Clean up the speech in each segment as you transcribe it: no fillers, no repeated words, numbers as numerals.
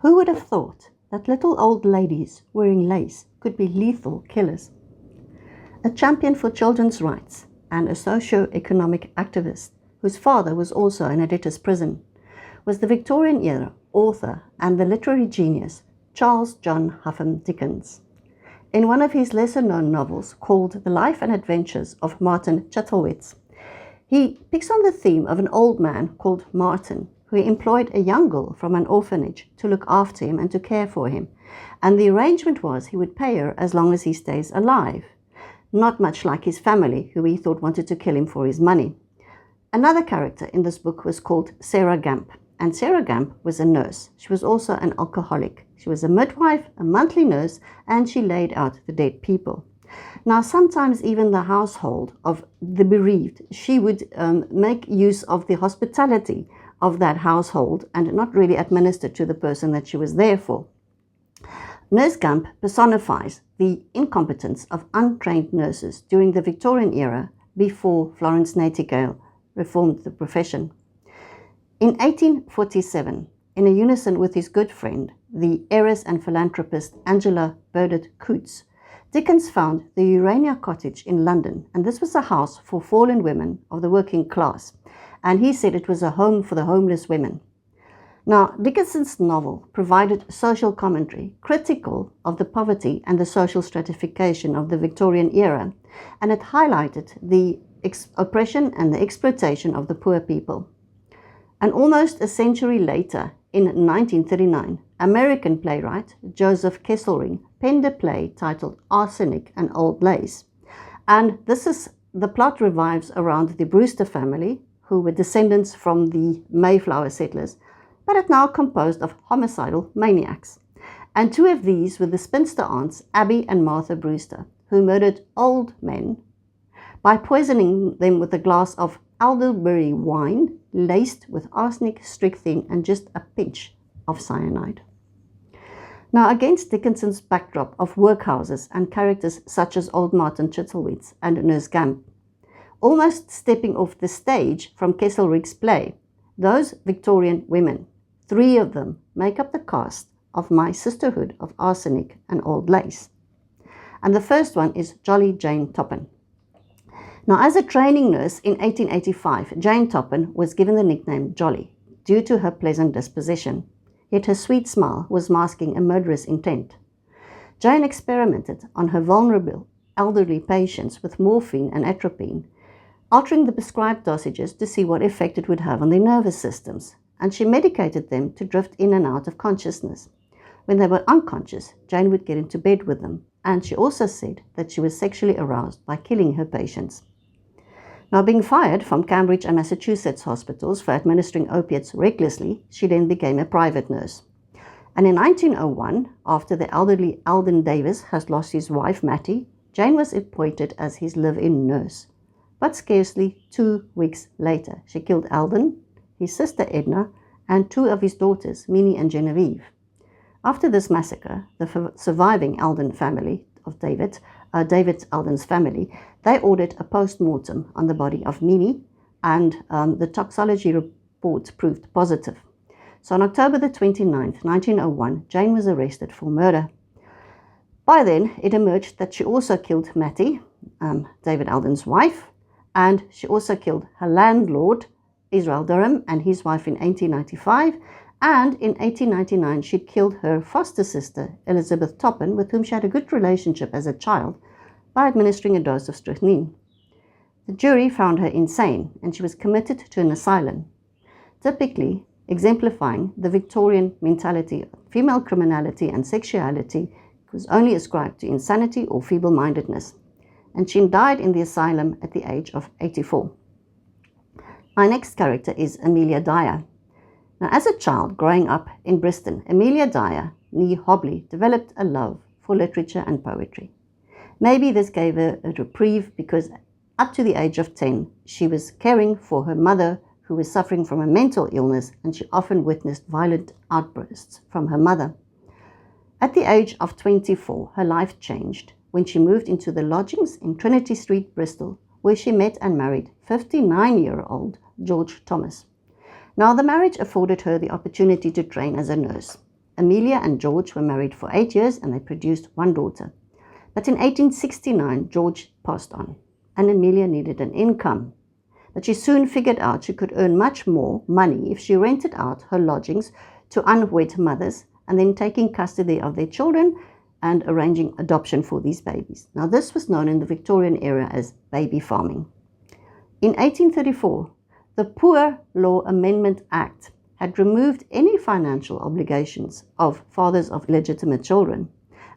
Who would have thought that little old ladies wearing lace could be lethal killers? A champion for children's rights and a socio-economic activist whose father was also in a debtor's prison was the Victorian-era author and the literary genius Charles John Huffam Dickens. In one of his lesser-known novels called The Life and Adventures of Martin Chuzzlewit, he picks on the theme of an old man called Martin, who employed a young girl from an orphanage to look after him and to care for him, and the arrangement was he would pay her as long as he stays alive, not much like his family, who he thought wanted to kill him for his money. Another character in this book was called Sarah Gamp, and Sarah Gamp was a nurse. She was also an alcoholic. She was a midwife, a monthly nurse, and she laid out the dead people. Now, sometimes even the household of the bereaved, she would make use of the hospitality of that household and not really administer to the person that she was there for. Nurse Gamp personifies the incompetence of untrained nurses during the Victorian era before Florence Nightingale reformed the profession. In 1847, in a unison with his good friend, the heiress and philanthropist Angela Burdett Coutts, Dickens found the Urania Cottage in London, and this was a house for fallen women of the working class, and he said it was a home for the homeless women. Now, Dickens's novel provided social commentary critical of the poverty and the social stratification of the Victorian era, and it highlighted the oppression and the exploitation of the poor people. And almost a century later, in 1939, American playwright Joseph Kesselring penned a play titled Arsenic and Old Lace. And the plot revolves around the Brewster family, who were descendants from the Mayflower settlers, but are now composed of homicidal maniacs. And two of these were the spinster aunts, Abby and Martha Brewster, who murdered old men by poisoning them with a glass of elderberry wine laced with arsenic, strychnine, and just a pinch of cyanide. Now, against Dickens's backdrop of workhouses and characters such as old Martin Chuzzlewit and Nurse Gamp, almost stepping off the stage from Kesselring's play, those Victorian women, 3 of them, make up the cast of my Sisterhood of Arsenic and Old Lace. And the first one is Jolly Jane Toppan. Now, as a training nurse in 1885, Jane Toppan was given the nickname Jolly due to her pleasant disposition, yet her sweet smile was masking a murderous intent. Jane experimented on her vulnerable elderly patients with morphine and atropine, altering the prescribed dosages to see what effect it would have on their nervous systems, and she medicated them to drift in and out of consciousness. When they were unconscious, Jane would get into bed with them, and she also said that she was sexually aroused by killing her patients. Now, being fired from Cambridge and Massachusetts hospitals for administering opiates recklessly, she then became a private nurse. And in 1901, after the elderly Alden Davis has lost his wife, Mattie, Jane was appointed as his live-in nurse. But scarcely 2 weeks later, she killed Alden, his sister Edna, and 2 of his daughters, Minnie and Genevieve. After this massacre, the surviving Alden family of David Alden's family, they ordered a post-mortem on the body of Minnie, and the toxicology report proved positive. So on October the 29th, 1901, Jane was arrested for murder. By then, it emerged that she also killed Mattie, David Alden's wife, and she also killed her landlord, Israel Durham, and his wife in 1895, and in 1899 she killed her foster sister, Elizabeth Toppan, with whom she had a good relationship as a child, by administering a dose of strychnine. The jury found her insane, and she was committed to an asylum, typically exemplifying the Victorian mentality of female criminality and sexuality was only ascribed to insanity or feeble-mindedness, and she died in the asylum at the age of 84. My next character is Amelia Dyer. Now, as a child growing up in Bristol, Amelia Dyer, née Hobley, developed a love for literature and poetry. Maybe this gave her a reprieve because up to the age of 10, she was caring for her mother who was suffering from a mental illness, and she often witnessed violent outbursts from her mother. At the age of 24, her life changed when she moved into the lodgings in Trinity Street, Bristol, where she met and married 59-year-old George Thomas. Now, the marriage afforded her the opportunity to train as a Amelia and George were married for 8 years and they produced one daughter. But in 1869, George passed on and Amelia needed an income. But she soon figured out she could earn much more money if she rented out her lodgings to unwed mothers and then taking custody of their children and arranging adoption for these babies. Now, this was known in the Victorian era as baby farming. In 1834, the Poor Law Amendment Act had removed any financial obligations of fathers of legitimate children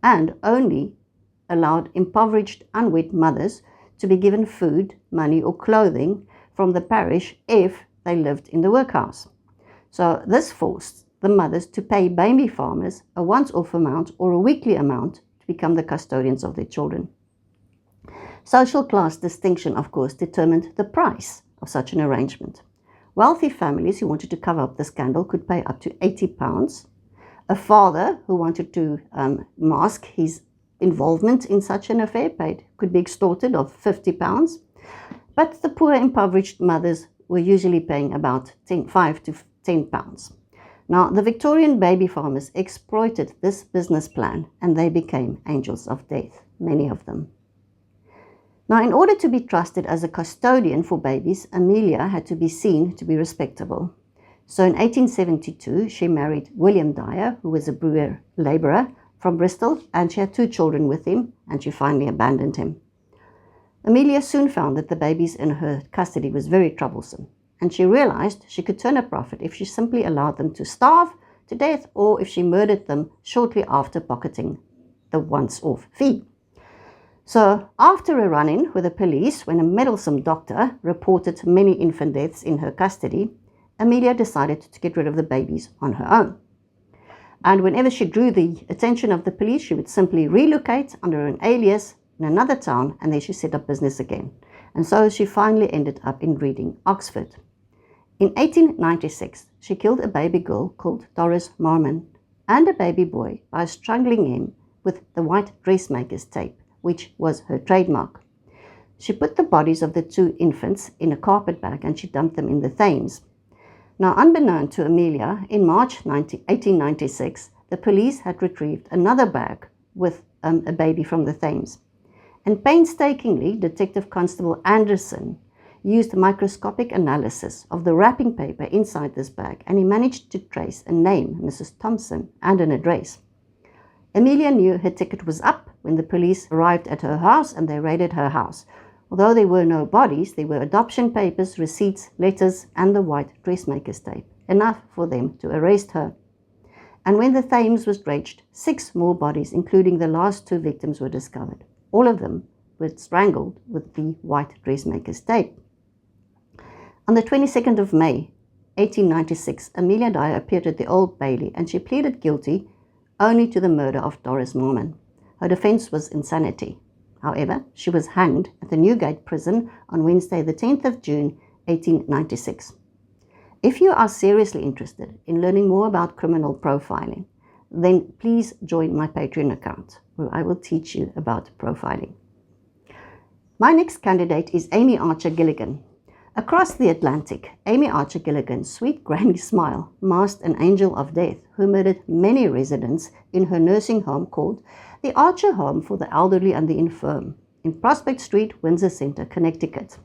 and only allowed impoverished unwed mothers to be given food, money or clothing from the parish if they lived in the workhouse. So this forced the mothers to pay baby farmers a once-off amount or a weekly amount to become the custodians of their children. Social class distinction, of course, determined the price of such an arrangement. Wealthy families who wanted to cover up the scandal could pay up to £80. A father who wanted to mask his involvement in such an affair could be extorted of £50. But the poor impoverished mothers were usually paying about £5 to £10. Now, the Victorian baby farmers exploited this business plan and they became angels of death, many of them. Now, in order to be trusted as a custodian for babies, Amelia had to be seen to be respectable. So in 1872, she married William Dyer, who was a brewer labourer from Bristol, and she had 2 children with him, and she finally abandoned him. Amelia soon found that the babies in her custody was very troublesome, and she realized she could turn a profit if she simply allowed them to starve to death or if she murdered them shortly after pocketing the once-off fee. So after a run-in with the police, when a meddlesome doctor reported many infant deaths in her custody, Amelia decided to get rid of the babies on her own. And whenever she drew the attention of the police, she would simply relocate under an alias in another town, and there she set up business again. And so she finally ended up in Reading, Oxford. In 1896, she killed a baby girl called Doris Marmon and a baby boy by strangling him with the white dressmaker's tape, which was her trademark. She put the bodies of the 2 infants in a carpet bag and she dumped them in the Thames. Now, unbeknown to Amelia, in March 1896, the police had retrieved another bag with a baby from the Thames. And painstakingly, Detective Constable Anderson used microscopic analysis of the wrapping paper inside this bag, and he managed to trace a name, Mrs. Thompson, and an address. Amelia knew her ticket was up when the police arrived at her house and they raided her house. Although there were no bodies, there were adoption papers, receipts, letters, and the white dressmaker's tape, enough for them to arrest her. And when the Thames was dredged, 6 more bodies, including the last 2 victims, were discovered. All of them were strangled with the white dressmaker's tape. On the 22nd of May, 1896, Amelia Dyer appeared at the Old Bailey and she pleaded guilty only to the murder of Doris Marmon. Her defense was insanity. However, she was hanged at the Newgate prison on Wednesday, the 10th of June, 1896. If you are seriously interested in learning more about criminal profiling, then please join my Patreon account, where I will teach you about profiling. My next candidate is Amy Archer Gilligan. Across the Atlantic, Amy Archer Gilligan's sweet granny smile masked an angel of death who murdered many residents in her nursing home called the Archer Home for the Elderly and the Infirm in Prospect Street, Windsor Center, Connecticut.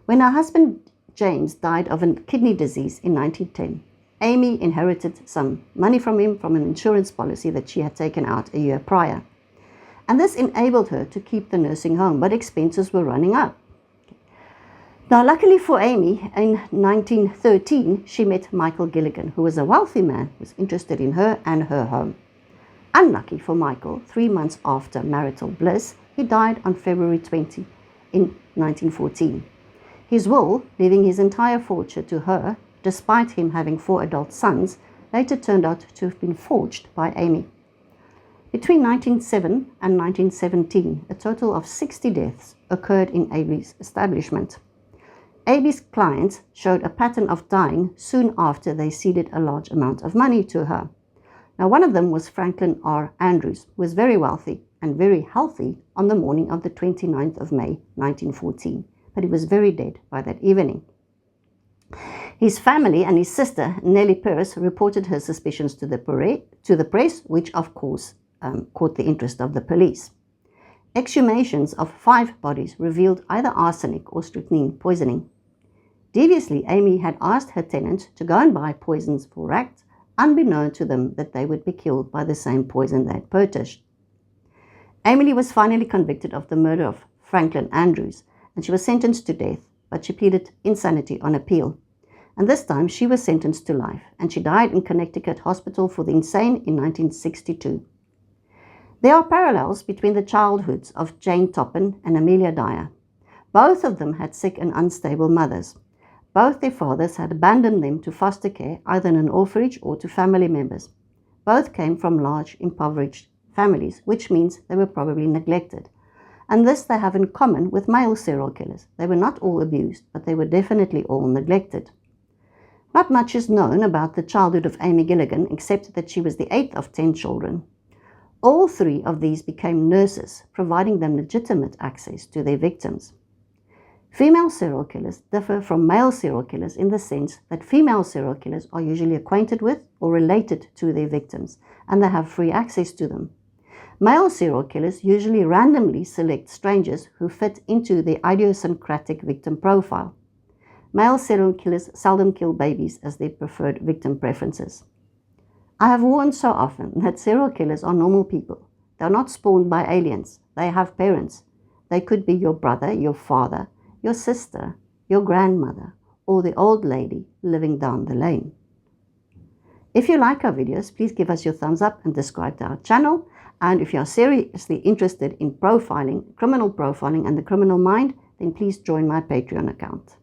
When her husband James died of a kidney disease in 1910, Amy inherited some money from him from an insurance policy that she had taken out a year prior. And this enabled her to keep the nursing home, but expenses were running up. Now, luckily for Amy, in 1913, she met Michael Gilligan, who was a wealthy man who was interested in her and her home. Unlucky for Michael, 3 months after marital bliss, he died on February 20 in 1914. His will, leaving his entire fortune to her, despite him having 4 adult sons, later turned out to have been forged by Amy. Between 1907 and 1917, a total of 60 deaths occurred in Amy's establishment. Amy's clients showed a pattern of dying soon after they ceded a large amount of money to her. Now, one of them was Franklin R. Andrews, who was very wealthy and very healthy on the morning of the 29th of May, 1914, but he was very dead by that evening. His family and his sister, Nellie Peirce, reported her suspicions to the press, which of course caught the interest of the police. Exhumations of 5 bodies revealed either arsenic or strychnine poisoning. Deviously, Amy had asked her tenant to go and buy poisons for rats, unbeknown to them that they would be killed by the same poison they had purchased. Amelia was finally convicted of the murder of Franklin Andrews, and she was sentenced to death, but she pleaded insanity on appeal. And this time she was sentenced to life, and she died in Connecticut Hospital for the Insane in 1962. There are parallels between the childhoods of Jane Toppan and Amelia Dyer. Both of them had sick and unstable mothers. Both their fathers had abandoned them to foster care, either in an orphanage or to family members. Both came from large, impoverished families, which means they were probably neglected. And this they have in common with male serial killers. They were not all abused, but they were definitely all neglected. Not much is known about the childhood of Amy Gilligan, except that she was the 8th of 10 children. All 3 of these became nurses, providing them legitimate access to their victims. Female serial killers differ from male serial killers in the sense that female serial killers are usually acquainted with or related to their victims, and they have free access to them. Male serial killers usually randomly select strangers who fit into their idiosyncratic victim profile. Male serial killers seldom kill babies as their preferred victim preferences. I have warned so often that serial killers are normal people. They are not spawned by aliens. They have parents. They could be your brother, your father, your sister, your grandmother, or the old lady living down the lane. If you like our videos, please give us your thumbs up and subscribe to our channel. And if you are seriously interested in profiling, criminal profiling and the criminal mind, then please join my Patreon account.